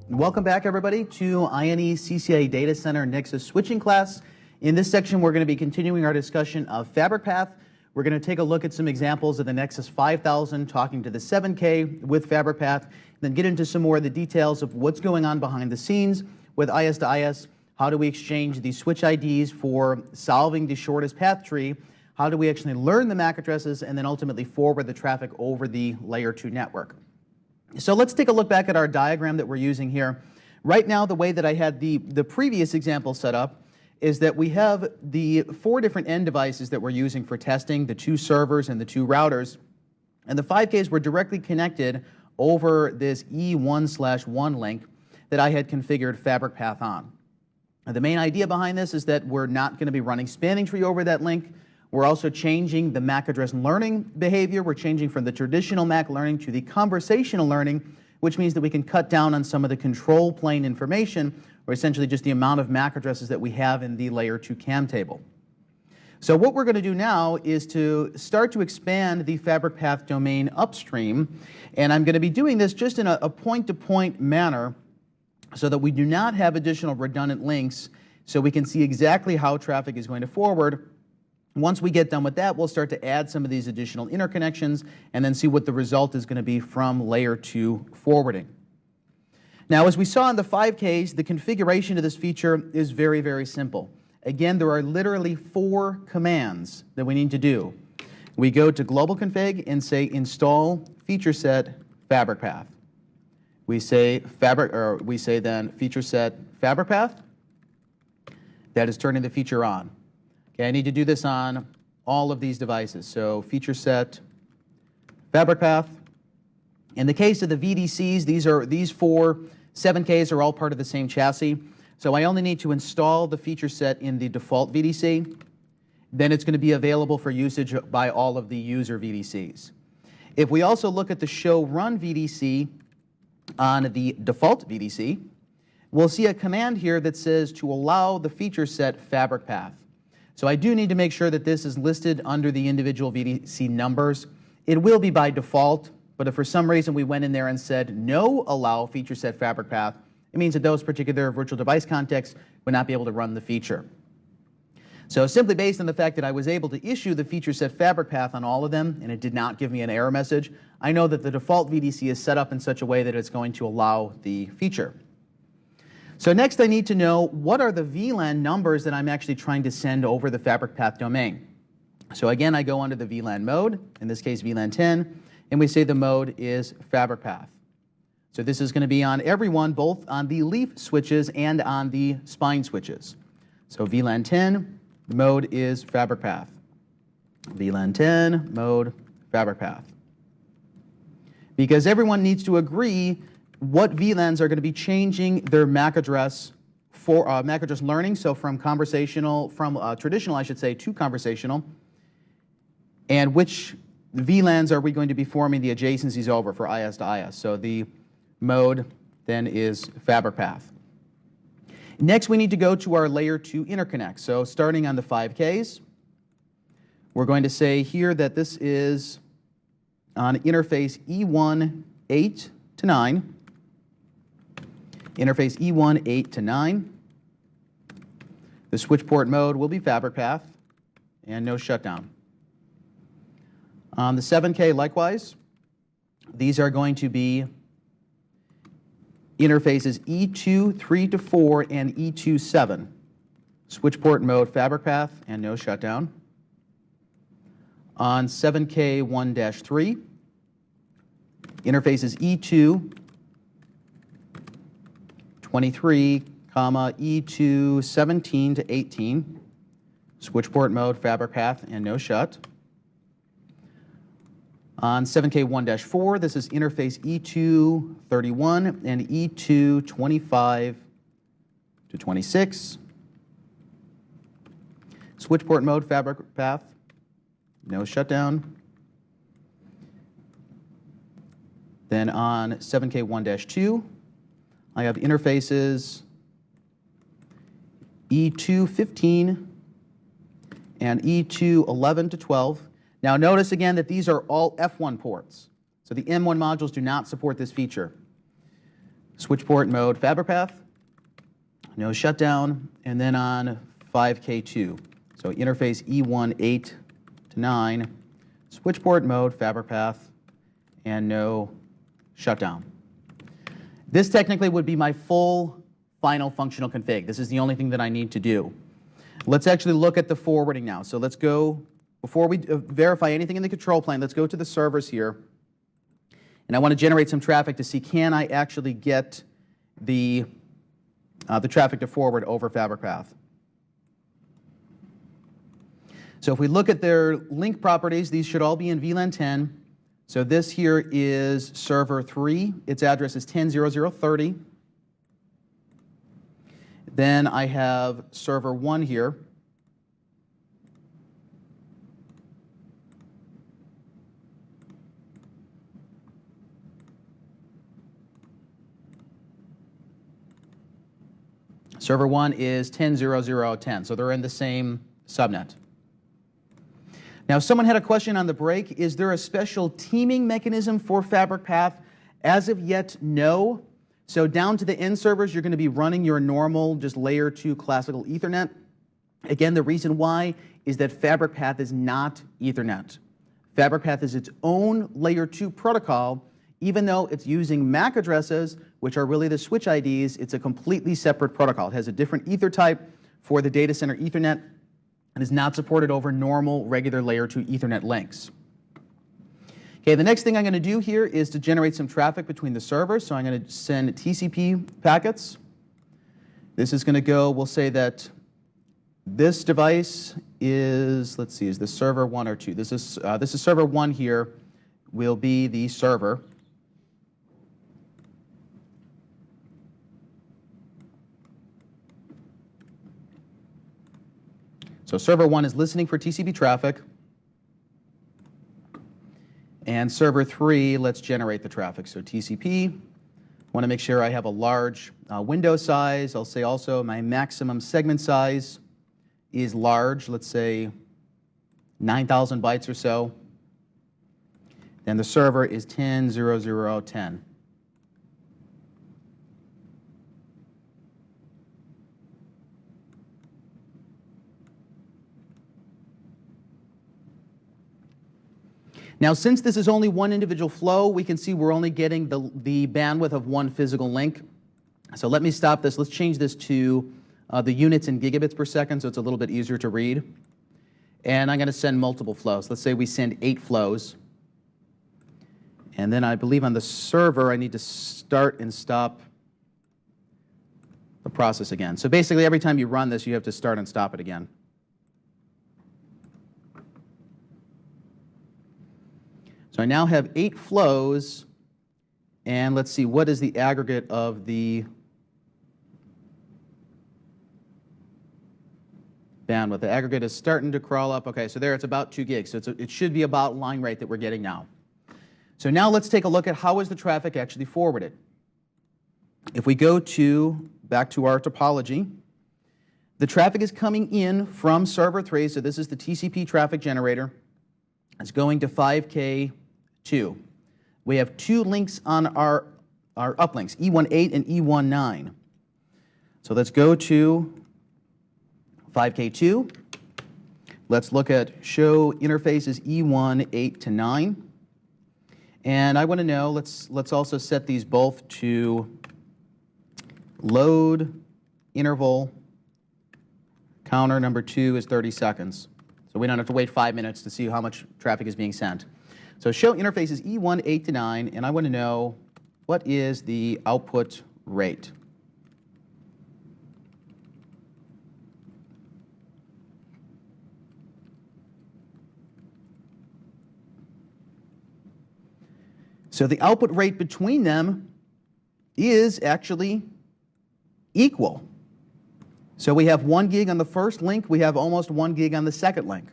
Welcome back, everybody, to INE CCIE Data Center Nexus switching class. In this section, we're going to be continuing our discussion of FabricPath. We're going to take a look at some examples of the Nexus 5000, talking to the 7K with FabricPath, then get into some more of the details of what's going on behind the scenes with IS to IS. How do we exchange the switch IDs for solving the shortest path tree? How do we actually learn the MAC addresses and then ultimately forward the traffic over the layer 2 network? So let's take a look back at our diagram that we're using here. Right now, the way that I had the previous example set up is that we have the 4 different end devices that we're using for testing, the 2 servers and the 2 routers. And the 5Ks were directly connected over this E1/1 link that I had configured FabricPath on. Now, the main idea behind this is that we're not going to be running spanning tree over that link. We're also changing the MAC address learning behavior. We're changing from the traditional MAC learning to the conversational learning, which means that we can cut down on some of the control plane information, or essentially just the amount of MAC addresses that we have in the layer 2 CAM table. So what we're going to do now is to start to expand the FabricPath domain upstream, and I'm going to be doing this just in a point-to-point manner so that we do not have additional redundant links, so we can see exactly how traffic is going to forward. Once we get done with that, we'll start to add some of these additional interconnections and then see what the result is going to be from layer 2 forwarding. Now, as we saw in the 5Ks, the configuration of this feature is very, very simple. Again, there are literally 4 commands that we need to do. We go to global config and say install feature set FabricPath. We say then feature set FabricPath. That is turning the feature on. Okay, I need to do this on all of these devices. So feature set FabricPath. In the case of the VDCs, these 4 7Ks are all part of the same chassis. So I only need to install the feature set in the default VDC. Then it's going to be available for usage by all of the user VDCs. If we also look at the show run VDC on the default VDC, we'll see a command here that says to allow the feature set FabricPath. So I do need to make sure that this is listed under the individual VDC numbers. It will be by default, but if for some reason we went in there and said no allow feature set FabricPath, it means that those particular virtual device contexts would not be able to run the feature. So simply based on the fact that I was able to issue the feature set FabricPath on all of them and it did not give me an error message, I know that the default VDC is set up in such a way that it's going to allow the feature. So next I need to know what are the VLAN numbers that I'm actually trying to send over the FabricPath domain. So again, I go under the VLAN mode, in this case VLAN 10, and we say the mode is FabricPath. So this is going to be on everyone, both on the leaf switches and on the spine switches. So VLAN 10, mode is FabricPath. VLAN 10, mode FabricPath. Because everyone needs to agree what VLANs are going to be changing their MAC address for MAC address learning, so from traditional, I should say, to conversational, and which VLANs are we going to be forming the adjacencies over for IS to IS. So the mode then is FabricPath. Next, we need to go to our layer 2 interconnect. So starting on the 5Ks, we're going to say here that this is on interface E1 8 to 9. Interface E1 8 to 9. The switch port mode will be FabricPath and no shutdown. On the 7K, likewise, these are going to be interfaces E2 3 to 4 and E2 7. Switch port mode FabricPath and no shutdown. On 7K 1-3, interfaces E2 23, E2 17 to 18. Switch port mode FabricPath and no shut. On 7K 1-4, this is interface E2 31 and E2 25 to 26. Switch port mode FabricPath, no shutdown. Then on 7K 1-2, I have interfaces E2 15 and E2 11 to 12. Now notice again that these are all F1 ports. So the M1 modules do not support this feature. switch port mode FabricPath, no shutdown, and then on 5K2. So interface E1 8 to 9, switch port mode FabricPath, and no shutdown. This technically would be my full final functional config. This is the only thing that I need to do. Let's actually look at the forwarding now. So let's go, before we verify anything in the control plane, let's go to the servers here. And I want to generate some traffic to see, can I actually get the traffic to forward over FabricPath. So if we look at their link properties, these should all be in VLAN 10. So this here is server 3. Its address is 10.00.30. Then I have server 1 here. Server 1 is 10.00.10, so they're in the same subnet. Now, someone had a question on the break. Is there a special teaming mechanism for FabricPath? As of yet, no. So down to the end servers, you're going to be running your normal, just layer 2 classical Ethernet. Again, the reason why is that FabricPath is not Ethernet. FabricPath is its own layer 2 protocol. Even though it's using MAC addresses, which are really the switch IDs, it's a completely separate protocol. It has a different ether type for the data center Ethernet and is not supported over normal, regular layer 2 Ethernet links. Okay, the next thing I'm going to do here is to generate some traffic between the servers. So I'm going to send TCP packets. This is going to go, we'll say that this device is, let's see, is this server 1 or 2? This is server 1 here, will be the server. So server 1 is listening for TCP traffic. And server 3, let's generate the traffic. So TCP, I want to make sure I have a large window size. I'll say also my maximum segment size is large, let's say 9,000 bytes or so. Then the server is 10.00.10. Now, since this is only one individual flow, we can see we're only getting the bandwidth of one physical link. So let me stop this. Let's change this to the units in gigabits per second so it's a little bit easier to read. And I'm going to send multiple flows. Let's say we send 8 flows. And then I believe on the server I need to start and stop the process again. So basically every time you run this, you have to start and stop it again. So I now have 8 flows, and let's see, what is the aggregate of the bandwidth? The aggregate is starting to crawl up. Okay, so there it's about 2 gigs. So it should be about line rate that we're getting now. So now let's take a look at how is the traffic actually forwarded. If we go back to our topology, the traffic is coming in from server 3, so this is the TCP traffic generator. It's going to 5K2. We have 2 links on our uplinks, E1.8 and E1.9. So let's go to 5K2. Let's look at show interfaces E1.8 to 9. And I want to know, let's also set these both to load interval counter number 2 is 30 seconds. So we don't have to wait 5 minutes to see how much traffic is being sent. So show interfaces E1.8 to 9, and I want to know what is the output rate. So the output rate between them is actually equal. So we have 1 gig on the first link, we have almost 1 gig on the second link.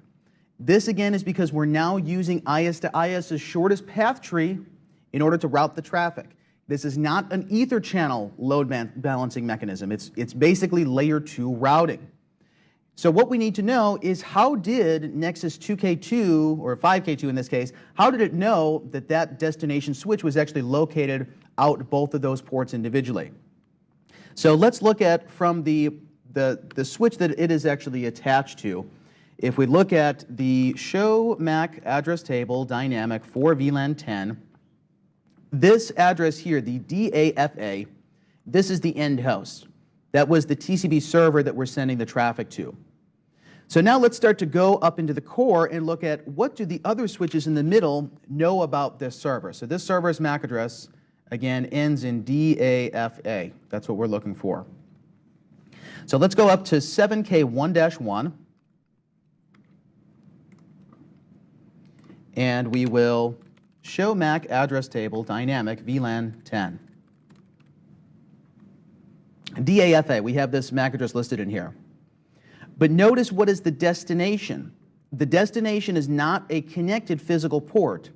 This again is because we're now using IS to IS's shortest path tree in order to route the traffic. This is not an ether channel load balancing mechanism. It's basically layer 2 routing. So what we need to know is how did Nexus 2K2, or 5K2 in this case, how did it know that that destination switch was actually located out both of those ports individually. So let's look at from the switch that it is actually attached to. If we look at the show MAC address table dynamic for VLAN 10, this address here, the DAFA, this is the end host. That was the TCP server that we're sending the traffic to. So now let's start to go up into the core and look at what do the other switches in the middle know about this server. So this server's MAC address, again, ends in DAFA. That's what we're looking for. So let's go up to 7K1-1. And we will show MAC address table dynamic VLAN 10. DAFA, we have this MAC address listed in here. But notice what is the destination. The destination is not a connected physical port.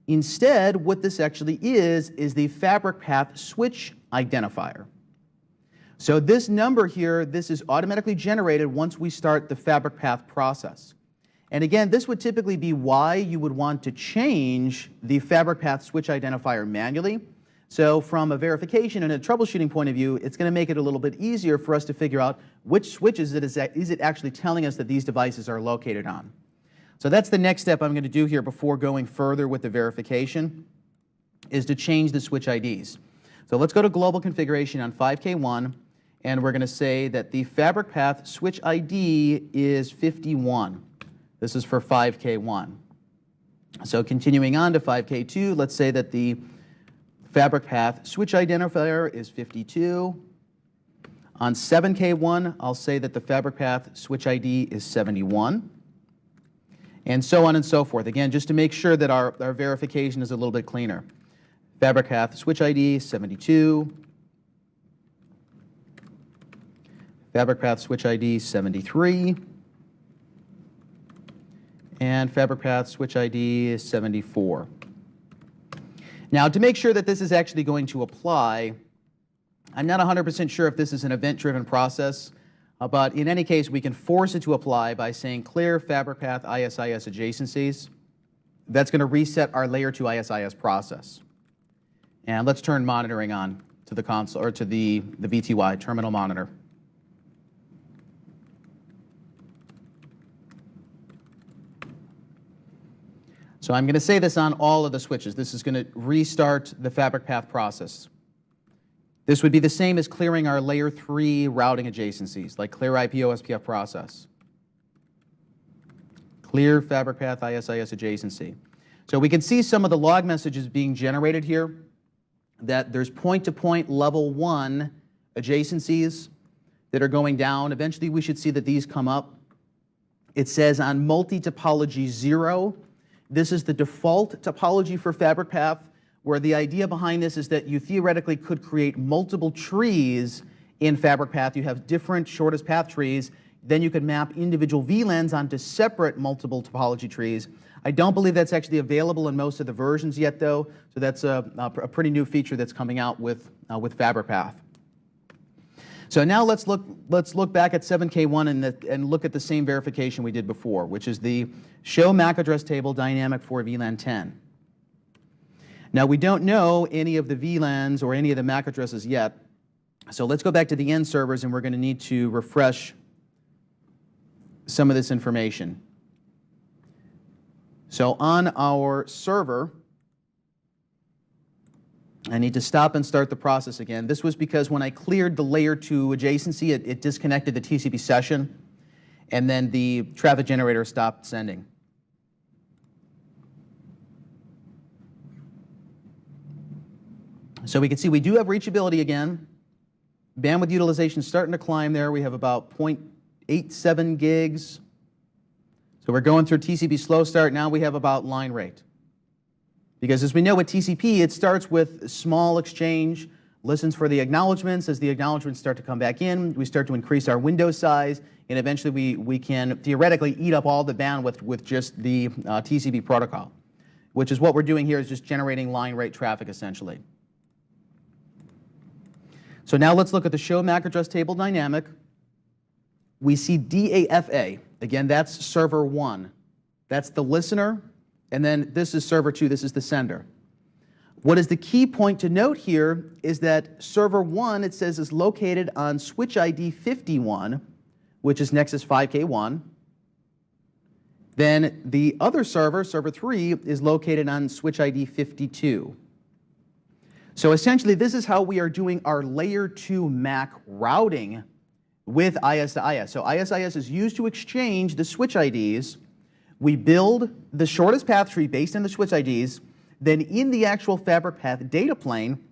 Instead, what this actually is the FabricPath switch identifier. So this number here, this is automatically generated once we start the FabricPath process. And again, this would typically be why you would want to change the FabricPath switch identifier manually. So from a verification and a troubleshooting point of view, it's going to make it a little bit easier for us to figure out which switches is it actually telling us that these devices are located on. So that's the next step I'm going to do here before going further with the verification, is to change the switch IDs. So let's go to global configuration on 5K1, and we're going to say that the FabricPath switch ID is 51. This is for 5K1. So continuing on to 5K2, let's say that the FabricPath switch identifier is 52. On 7K1, I'll say that the FabricPath switch ID is 71. And so on and so forth. Again, just to make sure that our verification is a little bit cleaner. FabricPath switch ID 72. FabricPath switch ID 73. And FabricPath switch ID is 74. Now, to make sure that this is actually going to apply, I'm not 100% sure if this is an event-driven process, but in any case, we can force it to apply by saying clear FabricPath ISIS adjacencies. That's going to reset our layer 2 ISIS process. And let's turn monitoring on to the console, or to the VTY terminal monitor. So I'm going to say this on all of the switches. This is going to restart the FabricPath process. This would be the same as clearing our layer 3 routing adjacencies, like clear IP OSPF process. Clear FabricPath ISIS adjacency. So we can see some of the log messages being generated here, that there's point-to-point level 1 adjacencies that are going down. Eventually we should see that these come up. It says on multi-topology 0, this is the default topology for FabricPath, where the idea behind this is that you theoretically could create multiple trees in FabricPath. You have different shortest path trees. Then you could map individual VLANs onto separate multiple topology trees. I don't believe that's actually available in most of the versions yet, though. So that's a pretty new feature that's coming out with FabricPath. So now let's look back at 7K1 and look at the same verification we did before, which is the show MAC address table dynamic for VLAN 10. Now we don't know any of the VLANs or any of the MAC addresses yet, so let's go back to the end servers and we're going to need to refresh some of this information. So on our server, I need to stop and start the process again. This was because when I cleared the layer 2 adjacency, it disconnected the TCP session, and then the traffic generator stopped sending. So we can see we do have reachability again. Bandwidth utilization starting to climb there. We have about 0.87 gigs. So we're going through TCP slow start. Now we have about line rate. Because as we know with TCP, it starts with small exchange, listens for the acknowledgments. As the acknowledgments start to come back in, we start to increase our window size, and eventually we can theoretically eat up all the bandwidth with just the TCP protocol, which is what we're doing here, is just generating line rate traffic essentially. So now let's look at the show MAC address table dynamic. We see DAFA. Again, that's server 1. That's the listener. And then this is server 2, this is the sender. What is the key point to note here is that server 1, it says, is located on switch ID 51, which is Nexus 5K1. Then the other server, server 3, is located on switch ID 52. So essentially, this is how we are doing our layer 2 MAC routing with IS to IS. So IS-IS is used to exchange the switch IDs. We build the shortest path tree based on the switch IDs. Then in the actual FabricPath data plane,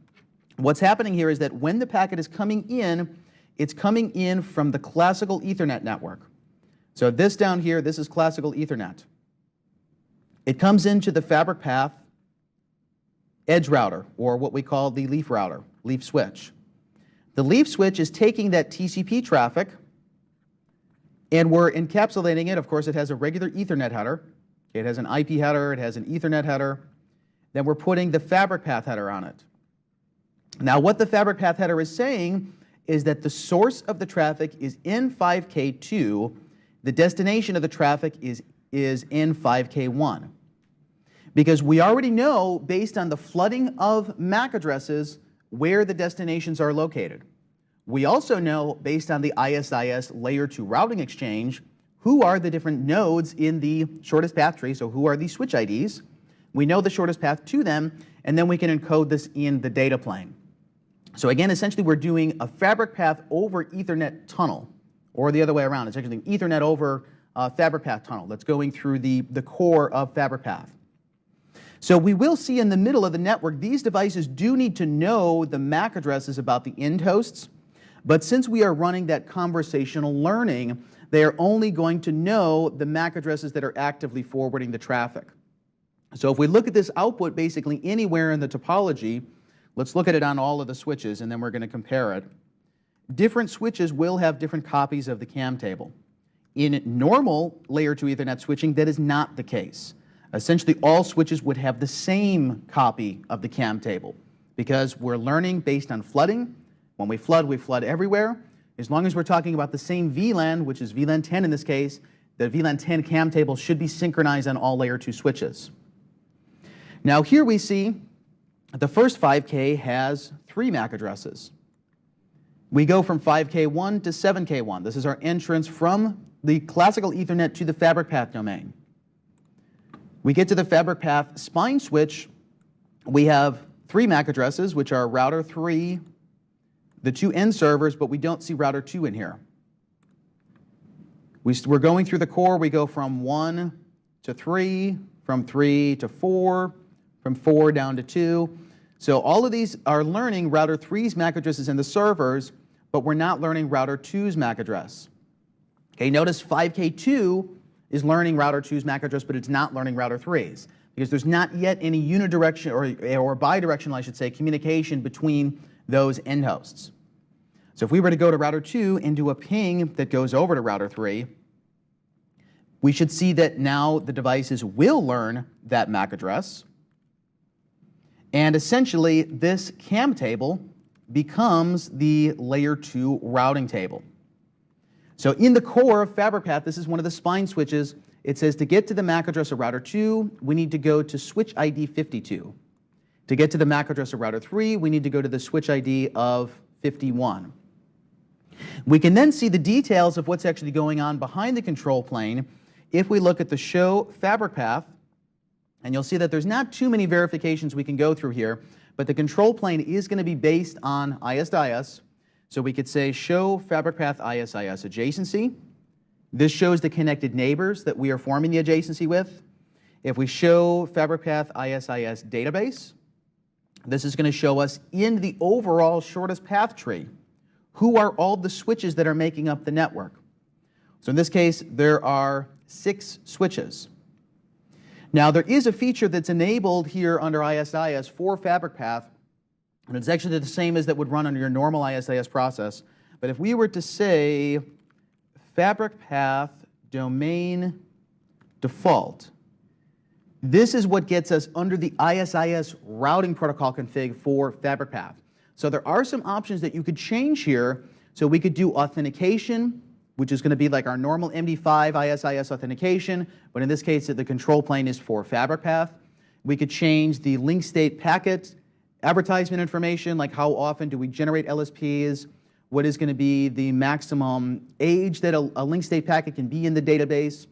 what's happening here is that when the packet is coming in, it's coming in from the classical Ethernet network. So this down here, this is classical Ethernet. It comes into the FabricPath edge router, or what we call the leaf router, leaf switch. The leaf switch is taking that TCP traffic, and we're encapsulating it. Of course, it has a regular Ethernet header. It has an IP header. It has an Ethernet header. Then we're putting the FabricPath header on it. Now, what the FabricPath header is saying is that the source of the traffic is in 5K2. The destination of the traffic is in 5K1. Because we already know, based on the flooding of MAC addresses, where the destinations are located. We also know, based on the IS-IS layer 2 routing exchange, who are the different nodes in the shortest path tree, so who are these switch IDs. We know the shortest path to them, and then we can encode this in the data plane. So again, essentially we're doing a FabricPath over Ethernet tunnel, or the other way around. It's actually an Ethernet over FabricPath tunnel that's going through the core of FabricPath. So we will see in the middle of the network, these devices do need to know the MAC addresses about the end hosts, but since we are running that conversational learning, they are only going to know the MAC addresses that are actively forwarding the traffic. So if we look at this output basically anywhere in the topology, let's look at it on all of the switches, and then we're going to compare it. Different switches will have different copies of the CAM table. In normal layer 2 Ethernet switching, that is not the case. Essentially, all switches would have the same copy of the CAM table because we're learning based on flooding. When we flood everywhere. As long as we're talking about the same VLAN, which is VLAN 10 in this case, the VLAN 10 CAM table should be synchronized on all layer 2 switches. Now here we see the first 5K has 3 MAC addresses. We go from 5K1 to 7K1. This is our entrance from the classical Ethernet to the FabricPath domain. We get to the FabricPath spine switch. We have 3 MAC addresses, which are router 3, the 2 end servers, but we don't see router 2 in here. We're going through the core. We go from 1 to 3, from 3 to 4, from 4 down to 2. So all of these are learning router 3's MAC addresses in the servers, but we're not learning router 2's MAC address. Okay, notice 5K2 is learning router 2's MAC address, but it's not learning router 3's because there's not yet any unidirectional or bidirectional, I should say, communication between those end hosts. So if we were to go to router 2 and do a ping that goes over to router 3, we should see that now the devices will learn that MAC address. And essentially, this CAM table becomes the layer 2 routing table. So in the core of FabricPath, this is one of the spine switches. It says to get to the MAC address of router 2, we need to go to switch ID 52. To get to the MAC address of router 3, we need to go to the switch ID of 51. We can then see the details of what's actually going on behind the control plane if we look at the show FabricPath, and you'll see that there's not too many verifications we can go through here, but the control plane is going to be based on IS to IS. So we could say show FabricPath IS-IS adjacency. This shows the connected neighbors that we are forming the adjacency with. If we show FabricPath IS-IS database, this is going to show us in the overall shortest path tree who are all the switches that are making up the network. So in this case, there are 6 switches. Now there is a feature that's enabled here under IS-IS for FabricPath, and it's actually the same as that would run under your normal IS-IS process. But if we were to say FabricPath domain default, this is what gets us under the IS-IS routing protocol config for FabricPath. So there are some options that you could change here. So we could do authentication, which is going to be like our normal MD5 IS-IS authentication, but in this case the control plane is for FabricPath. We could change the link state packet advertisement information, like how often do we generate LSPs, what is going to be the maximum age that a link state packet can be in the database.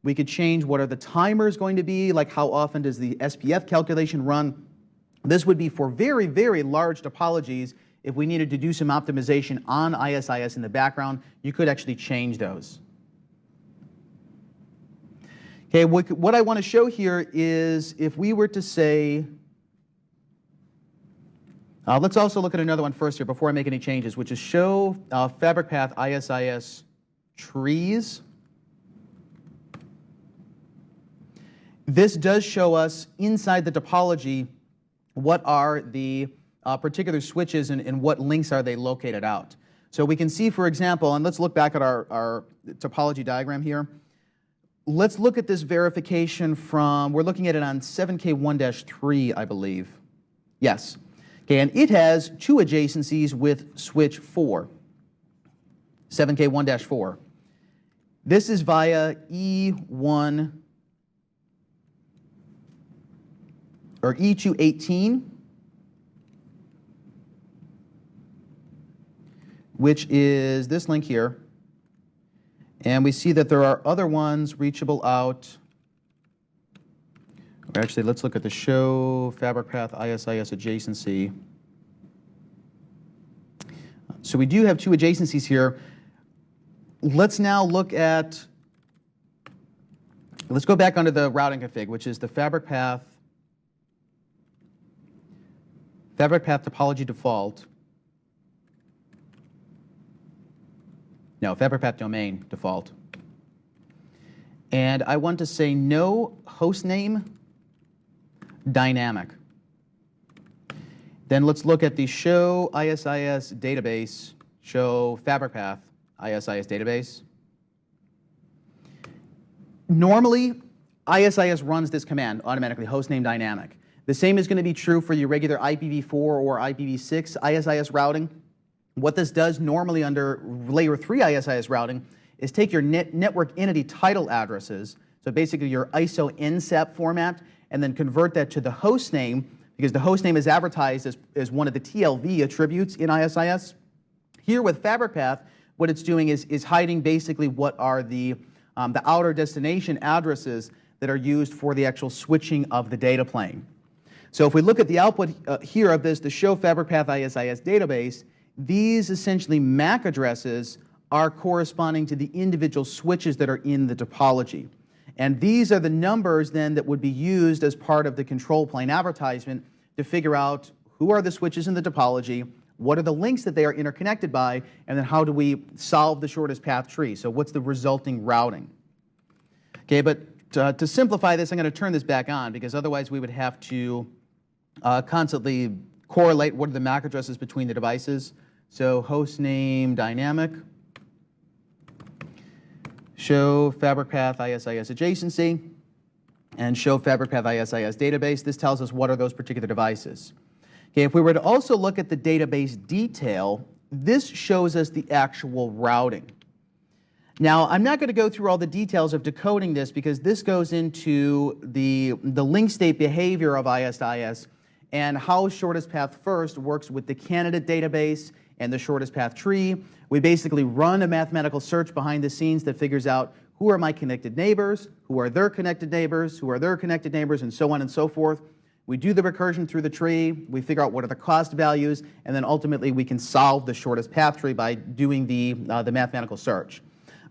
We could change what are the timers going to be, like how often does the SPF calculation run. This would be for very, very large topologies. If we needed to do some optimization on ISIS in the background, you could actually change those. Okay, what I want to show here is if we were to say, let's also look at another one first here before I make any changes, which is show FabricPath ISIS trees. This does show us inside the topology what are the particular switches and what links are they located out. So we can see, for example, and let's look back at our topology diagram here. Let's look at this verification from, we're looking at it on 7K1-3, I believe. Yes. Okay, and it has two adjacencies with switch 4, 7K1-4. This is via E1 or E218, which is this link here. And we see that there are other ones reachable out. Actually, let's look at the show FabricPath ISIS adjacency. So we do have two adjacencies here. Let's now look at, let's go back under the routing config, which is the FabricPath topology default. No, FabricPath domain default. And I want to say no hostname dynamic. Then let's look at the show ISIS database, show FabricPath ISIS database. Normally, ISIS runs this command automatically, hostname dynamic. The same is going to be true for your regular IPv4 or IPv6 ISIS routing. What this does normally under layer 3 ISIS routing is take your network entity title addresses, so basically your ISO NSAP format, and then convert that to the host name, because the host name is advertised as one of the TLV attributes in ISIS. Here with FabricPath, what it's doing is hiding basically what are the outer destination addresses that are used for the actual switching of the data plane. So if we look at the output here of this, the show FabricPath ISIS database, these essentially MAC addresses are corresponding to the individual switches that are in the topology. And these are the numbers then that would be used as part of the control plane advertisement to figure out who are the switches in the topology, what are the links that they are interconnected by, and then how do we solve the shortest path tree. So what's the resulting routing? Okay, but to simplify this, I'm going to turn this back on because otherwise we would have to constantly correlate what are the MAC addresses between the devices. So host name dynamic, show FabricPath ISIS adjacency, and show FabricPath ISIS database. This tells us what are those particular devices. Okay, if we were to also look at the database detail, this shows us the actual routing. Now, I'm not going to go through all the details of decoding this because this goes into the link state behavior of ISIS and how shortest path first works with the candidate database and the shortest path tree. We basically run a mathematical search behind the scenes that figures out who are my connected neighbors, who are their connected neighbors, who are their connected neighbors, and so on and so forth. We do the recursion through the tree, we figure out what are the cost values, and then ultimately we can solve the shortest path tree by doing the mathematical search.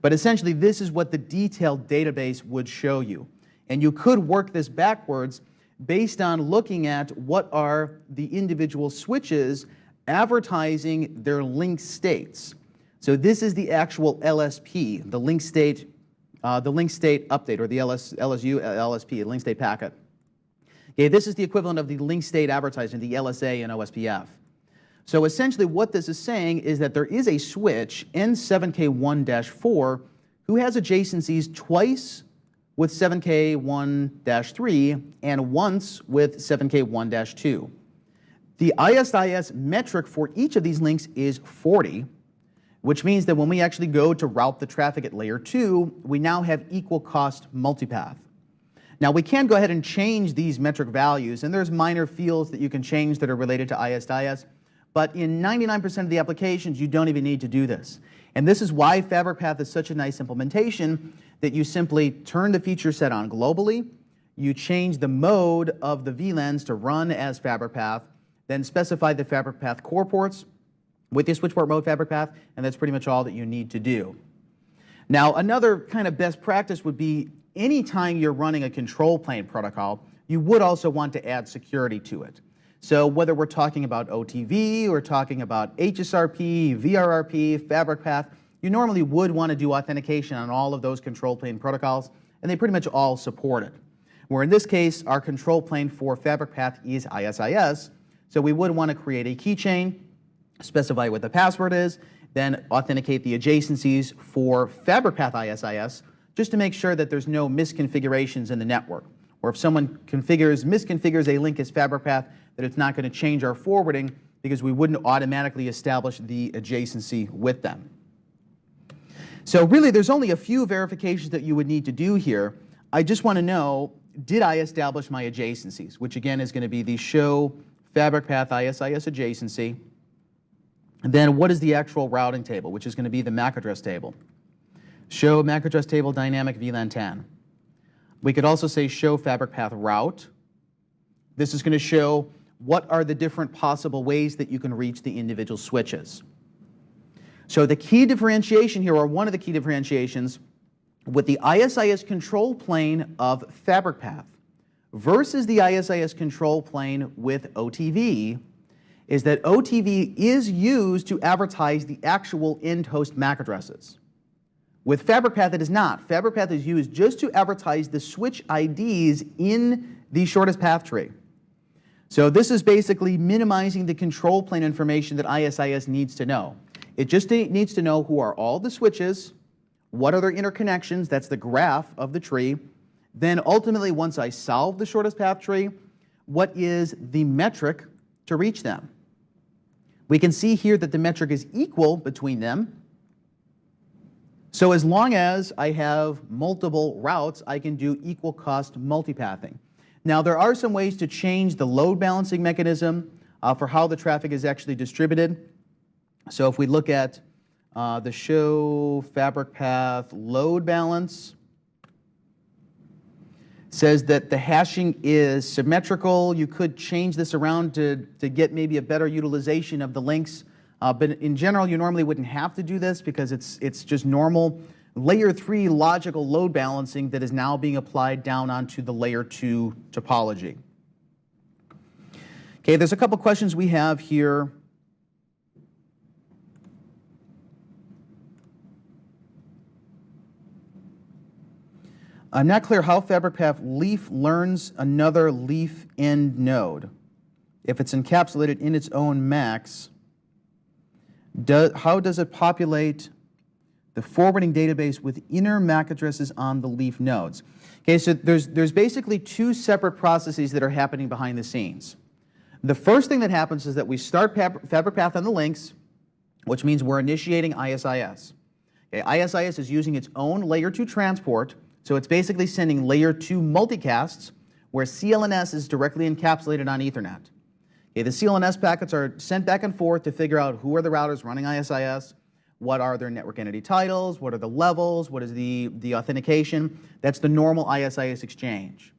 But essentially, this is what the detailed database would show you. And you could work this backwards based on looking at what are the individual switches advertising their link states. So this is the actual LSP, the link state update, or the LSU LSP, link state packet. Okay, this is the equivalent of the link state advertising, the LSA and OSPF. So essentially what this is saying is that there is a switch, N7K1-4, who has adjacencies twice with 7K1-3 and once with 7K1-2. The ISIS metric for each of these links is 40, which means that when we actually go to route the traffic at layer 2, we now have equal cost multipath. Now we can go ahead and change these metric values, and there's minor fields that you can change that are related to ISDIS, but in 99% of the applications you don't even need to do this. And this is why FabricPath is such a nice implementation, that you simply turn the feature set on globally, you change the mode of the VLANs to run as FabricPath, then specify the FabricPath core ports with your switch port mode FabricPath, and that's pretty much all that you need to do. Now, another kind of best practice would be anytime you're running a control plane protocol, you would also want to add security to it. So whether we're talking about OTV, or talking about HSRP, VRRP, FabricPath, you normally would want to do authentication on all of those control plane protocols, and they pretty much all support it. Where in this case, our control plane for FabricPath is ISIS, so we would want to create a keychain, specify what the password is, then authenticate the adjacencies for FabricPath ISIS, just to make sure that there's no misconfigurations in the network. Or if someone misconfigures a link as FabricPath, that it's not going to change our forwarding because we wouldn't automatically establish the adjacency with them. So really, there's only a few verifications that you would need to do here. I just want to know, did I establish my adjacencies? Which again is going to be the show FabricPath ISIS adjacency. And then what is the actual routing table, which is going to be the MAC address table. Show MAC address table dynamic VLAN 10. We could also say show FabricPath route. This is going to show what are the different possible ways that you can reach the individual switches. So the key differentiation here, or one of the key differentiations, with the ISIS control plane of FabricPath versus the ISIS control plane with OTV, is that OTV is used to advertise the actual end host MAC addresses. With FabricPath, it is not. FabricPath is used just to advertise the switch IDs in the shortest path tree. So this is basically minimizing the control plane information that ISIS needs to know. It just needs to know who are all the switches, what are their interconnections, that's the graph of the tree. Then ultimately, once I solve the shortest path tree, what is the metric to reach them? We can see here that the metric is equal between them. So as long as I have multiple routes, I can do equal cost multipathing. Now there are some ways to change the load balancing mechanism for how the traffic is actually distributed. So if we look at the show FabricPath load balance, says that the hashing is symmetrical. You could change this around to get maybe a better utilization of the links. But in general, you normally wouldn't have to do this because it's just normal layer 3 logical load balancing that is now being applied down onto the layer 2 topology. Okay, there's a couple questions we have here. I'm not clear how FabricPath leaf learns another leaf end node. If it's encapsulated in its own MACs, how does it populate the forwarding database with inner MAC addresses on the leaf nodes? Okay, so there's basically two separate processes that are happening behind the scenes. The first thing that happens is that we start FabricPath on the links, which means we're initiating ISIS. Okay, ISIS is using its own layer 2 transport, so it's basically sending layer 2 multicasts where CLNS is directly encapsulated on Ethernet. Okay, the CLNS packets are sent back and forth to figure out who are the routers running ISIS, what are their network entity titles, what are the levels, what is the authentication. That's the normal ISIS exchange.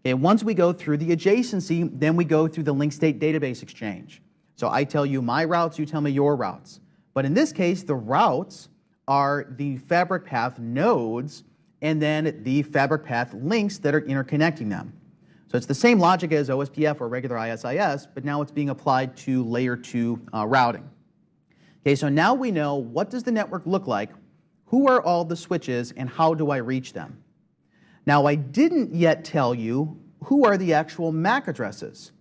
Okay, once we go through the adjacency, then we go through the link state database exchange. So I tell you my routes, you tell me your routes. But in this case, the routes are the FabricPath nodes and then the FabricPath links that are interconnecting them. So it's the same logic as OSPF or regular ISIS, but now it's being applied to layer 2 routing. Okay, so now we know what does the network look like, who are all the switches, and how do I reach them. Now I didn't yet tell you who are the actual MAC addresses.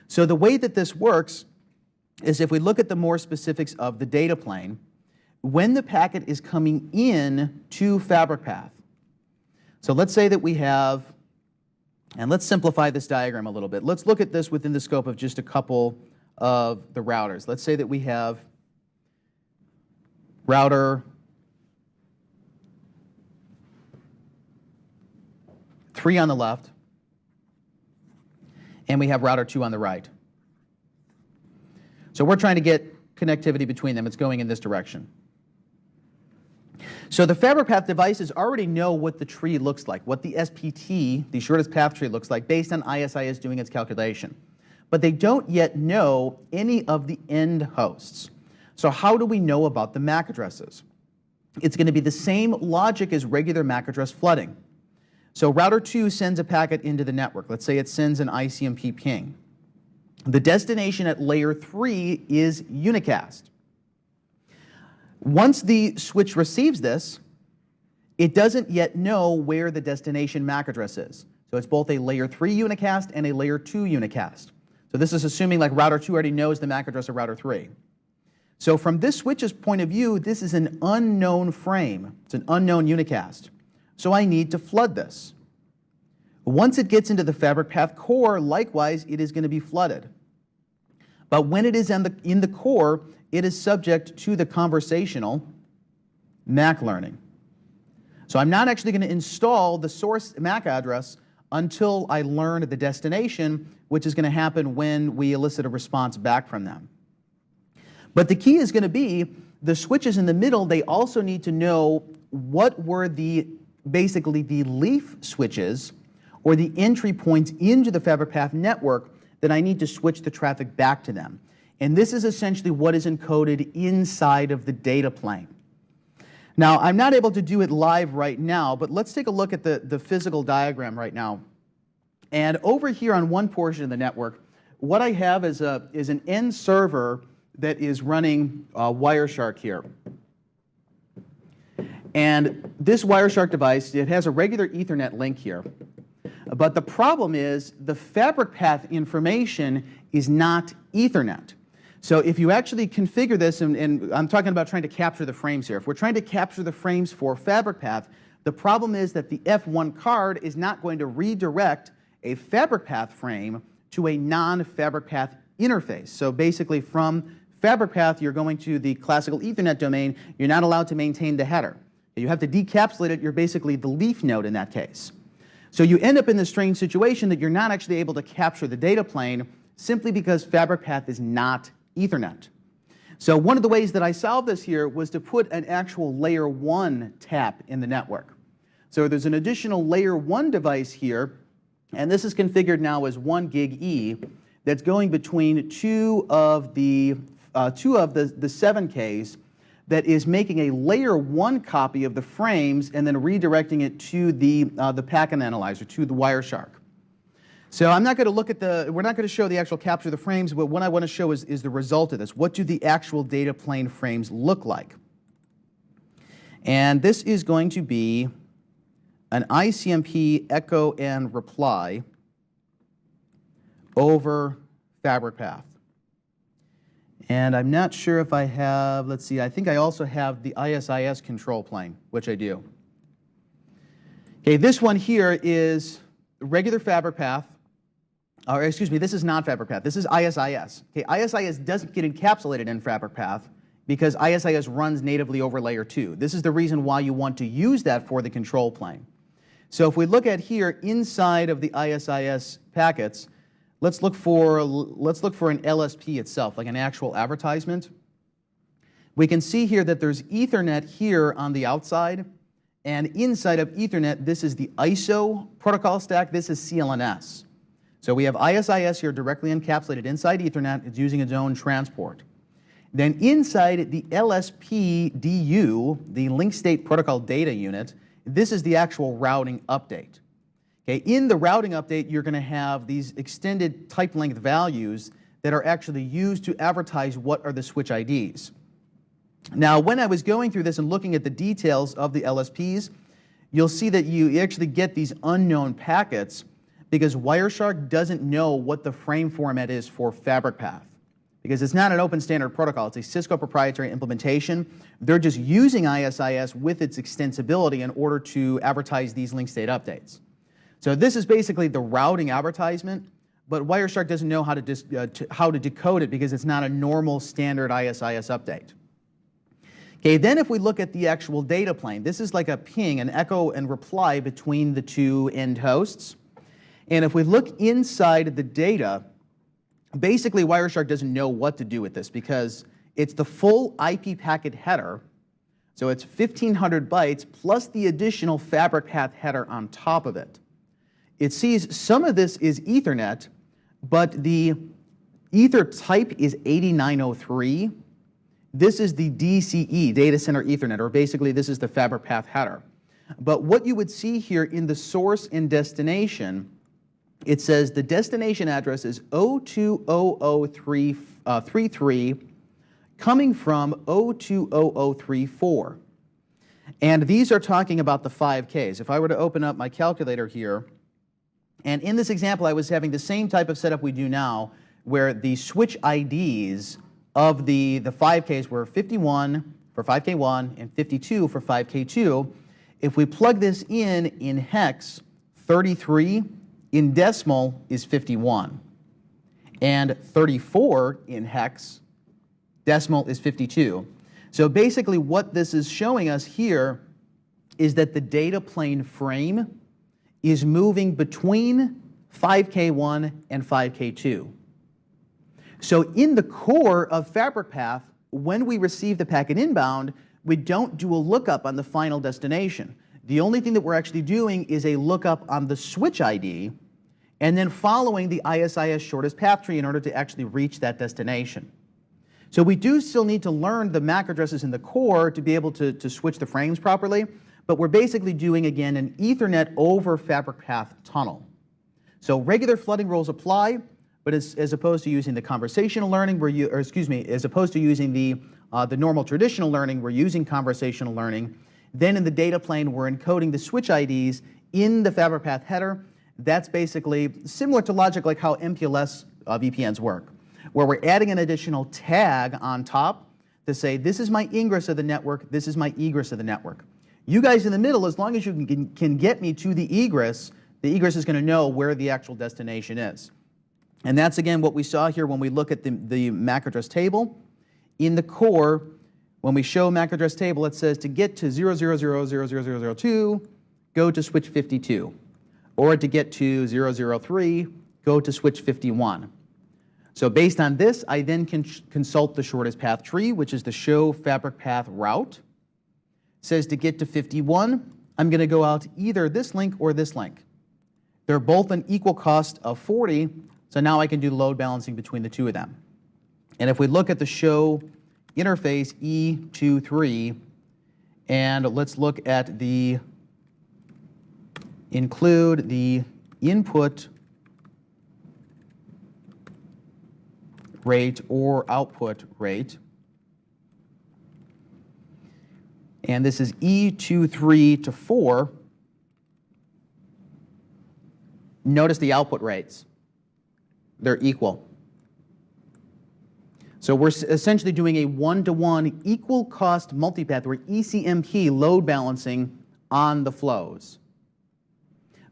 So the way that this works is if we look at the more specifics of the data plane, when the packet is coming in to FabricPath. So let's say that we have, and let's simplify this diagram a little bit. Let's look at this within the scope of just a couple of the routers. Let's say that we have router 3 on the left, and we have router 2 on the right. So we're trying to get connectivity between them. It's going in this direction. So the FabricPath devices already know what the tree looks like, what the SPT, the shortest path tree, looks like based on ISIS doing its calculation. But they don't yet know any of the end hosts. So how do we know about the MAC addresses? It's going to be the same logic as regular MAC address flooding. So router 2 sends a packet into the network. Let's say it sends an ICMP ping. The destination at layer 3 is unicast. Once the switch receives this, it doesn't yet know where the destination MAC address is. So it's both a layer 3 unicast and a layer 2 unicast. So this is assuming like router 2 already knows the MAC address of router 3. So from this switch's point of view, this is an unknown frame. It's an unknown unicast. So I need to flood this. Once it gets into the FabricPath core, likewise, it is going to be flooded. But when it is in the core, it is subject to the conversational MAC learning. So I'm not actually going to install the source MAC address until I learn the destination, which is going to happen when we elicit a response back from them. But the key is going to be the switches in the middle. They also need to know what were basically the leaf switches or the entry points into the FabricPath network that I need to switch the traffic back to them. And this is essentially what is encoded inside of the data plane. Now, I'm not able to do it live right now, but let's take a look at the physical diagram right now. And over here on one portion of the network, what I have is an end server that is running Wireshark here. And this Wireshark device, it has a regular Ethernet link here. But the problem is the FabricPath information is not Ethernet. So if you actually configure this, and I'm talking about trying to capture the frames here. If we're trying to capture the frames for FabricPath, the problem is that the F1 card is not going to redirect a FabricPath frame to a non-FabricPath interface. So basically from FabricPath, you're going to the classical Ethernet domain. You're not allowed to maintain the header. You have to decapsulate it. You're basically the leaf node in that case. So you end up in this strange situation that you're not actually able to capture the data plane simply because FabricPath is not Ethernet. So one of the ways that I solved this here was to put an actual layer 1 tap in the network. So there's an additional layer 1 device here, and this is configured now as 1 gig E that's going between two of the 7Ks that is making a layer 1 copy of the frames and then redirecting it to the packet analyzer, to the Wireshark. So I'm not going to look at we're not going to show the actual capture of the frames, but what I want to show is the result of this. What do the actual data plane frames look like? And this is going to be an ICMP echo and reply over FabricPath. And I'm not sure if I have, let's see, I think I also have the ISIS control plane, which I do. Okay, this one here is regular FabricPath, or excuse me, this is not FabricPath, this is ISIS. Okay, ISIS doesn't get encapsulated in FabricPath because ISIS runs natively over layer 2. This is the reason why you want to use that for the control plane. So if we look at here inside of the ISIS packets, let's look for an LSP itself, like an actual advertisement. We can see here that there's Ethernet here on the outside, and inside of Ethernet, this is the ISO protocol stack, this is CLNS. So we have ISIS here directly encapsulated inside Ethernet. It's using its own transport. Then inside the LSP DU, the link state protocol data unit, this is the actual routing update. Okay, in the routing update, you're going to have these extended type length values that are actually used to advertise what are the switch IDs. Now, when I was going through this and looking at the details of the LSPs, you'll see that you actually get these unknown packets because Wireshark doesn't know what the frame format is for FabricPath. Because it's not an open standard protocol, it's a Cisco proprietary implementation. They're just using ISIS with its extensibility in order to advertise these link state updates. So this is basically the routing advertisement, but Wireshark doesn't know how to decode it because it's not a normal standard ISIS update. Okay, then if we look at the actual data plane, this is like a ping, an echo and reply between the two end hosts. And if we look inside the data, basically Wireshark doesn't know what to do with this because it's the full IP packet header. So it's 1,500 bytes plus the additional FabricPath header on top of it. It sees some of this is Ethernet, but the Ether type is 8903. This is the DCE, Data Center Ethernet, or basically this is the FabricPath header. But what you would see here in the source and destination, it says the destination address is 020033 coming from 020034. And these are talking about the 5Ks. If I were to open up my calculator here, and in this example I was having the same type of setup we do now, where the switch IDs of the 5Ks were 51 for 5K1 and 52 for 5K2. If we plug this in hex, 33 in decimal is 51. And 34 in hex, decimal is 52. So basically what this is showing us here is that the data plane frame is moving between 5K1 and 5K2. So in the core of FabricPath, when we receive the packet inbound, we don't do a lookup on the final destination. The only thing that we're actually doing is a lookup on the switch ID and then following the ISIS shortest path tree in order to actually reach that destination. So we do still need to learn the MAC addresses in the core to be able to switch the frames properly, but we're basically doing, again, an Ethernet over FabricPath tunnel. So regular flooding rules apply, but as opposed to using the conversational learning, as opposed to using the normal traditional learning, we're using conversational learning. Then in the data plane, we're encoding the switch IDs in the FabricPath header. That's basically similar to logic like how MPLS VPNs work, where we're adding an additional tag on top to say, this is my ingress of the network, this is my egress of the network. You guys in the middle, as long as you can get me to the egress is going to know where the actual destination is. And that's, again, what we saw here when we look at the MAC address table. In the core, when we show MAC address table, it says to get to 0000002, go to switch 52. Or to get to 003, go to switch 51. So based on this, I then can consult the shortest path tree, which is the show FabricPath route. It says to get to 51, I'm going to go out either this link or this link. They're both an equal cost of 40, so now I can do load balancing between the two of them. And if we look at the show interface E23, and let's look at the include the input rate or output rate. And this is E23 to 4. Notice the output rates. They're equal. So we're essentially doing a one-to-one equal cost multipath or ECMP load balancing on the flows.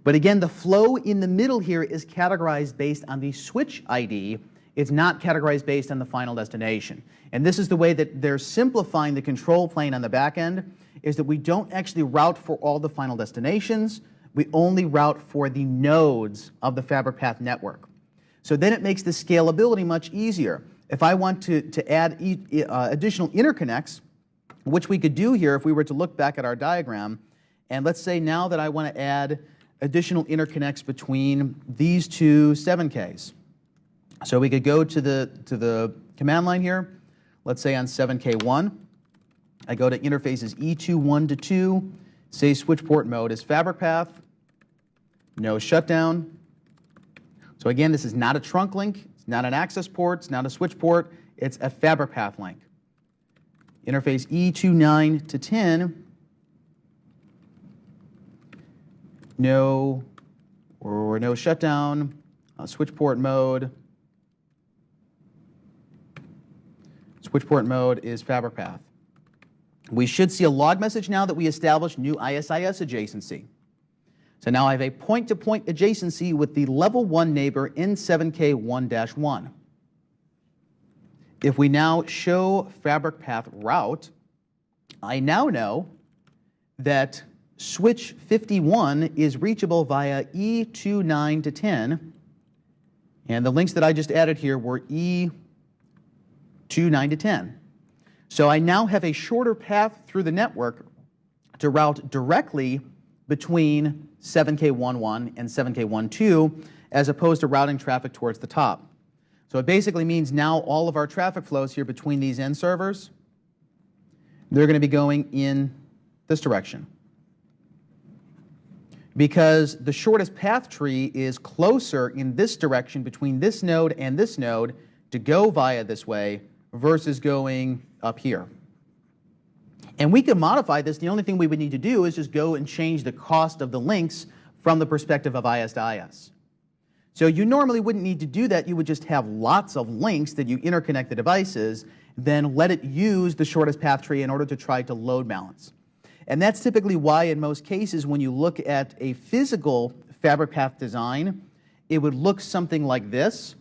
But again, the flow in the middle here is categorized based on the switch ID. It's not categorized based on the final destination. And this is the way that they're simplifying the control plane on the back end, is that we don't actually route for all the final destinations. We only route for the nodes of the FabricPath network. So then it makes the scalability much easier. If I want to add additional interconnects, which we could do here if we were to look back at our diagram, and let's say now that I want to add additional interconnects between these two 7Ks. So we could go to the command line here. Let's say on 7K1, I go to interfaces E21 to 2, say switch port mode is FabricPath, no shutdown. So again, this is not a trunk link, it's not an access port, it's not a switch port, it's a FabricPath link. Interface E29 to 10, no shutdown, switch port mode. Switch port mode is FabricPath. We should see a log message now that we established new ISIS adjacency. So now I have a point-to-point adjacency with the level 1 neighbor in 7K1-1. If we now show FabricPath route, I now know that switch 51 is reachable via E29 to 10, and the links that I just added here were E29 to 10. So I now have a shorter path through the network to route directly between 7K11 and 7K12 as opposed to routing traffic towards the top. So it basically means now all of our traffic flows here between these end servers, they're going to be going in this direction. Because the shortest path tree is closer in this direction between this node and this node to go via this way versus going up here. And we can modify this. The only thing we would need to do is just go and change the cost of the links from the perspective of IS to IS. So you normally wouldn't need to do that. You would just have lots of links that you interconnect the devices, then let it use the shortest path tree in order to try to load balance. And that's typically why in most cases when you look at a physical FabricPath design, it would look something like this,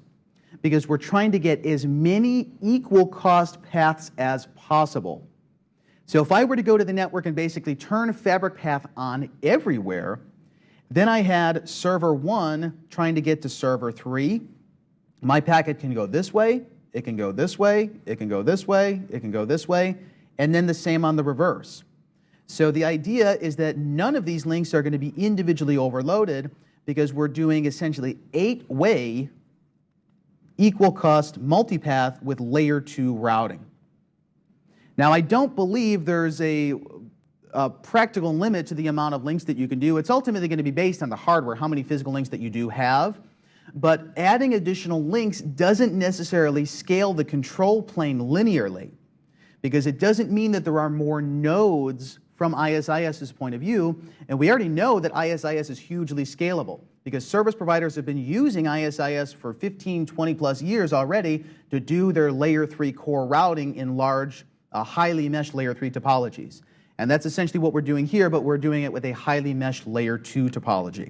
because we're trying to get as many equal cost paths as possible. So if I were to go to the network and basically turn FabricPath on everywhere, then I had server 1 trying to get to server 3. My packet can go this way, it can go this way, it can go this way, it can go this way, and then the same on the reverse. So the idea is that none of these links are going to be individually overloaded because we're doing essentially 8-way equal cost multipath with layer 2 routing. Now I don't believe there's a practical limit to the amount of links that you can do. It's ultimately going to be based on the hardware, how many physical links that you do have. But adding additional links doesn't necessarily scale the control plane linearly, because it doesn't mean that there are more nodes from ISIS's point of view. And we already know that ISIS is hugely scalable, because service providers have been using ISIS for 15, 20 plus years already to do their layer 3 core routing in large, highly meshed layer 3 topologies. And that's essentially what we're doing here, but we're doing it with a highly meshed layer 2 topology.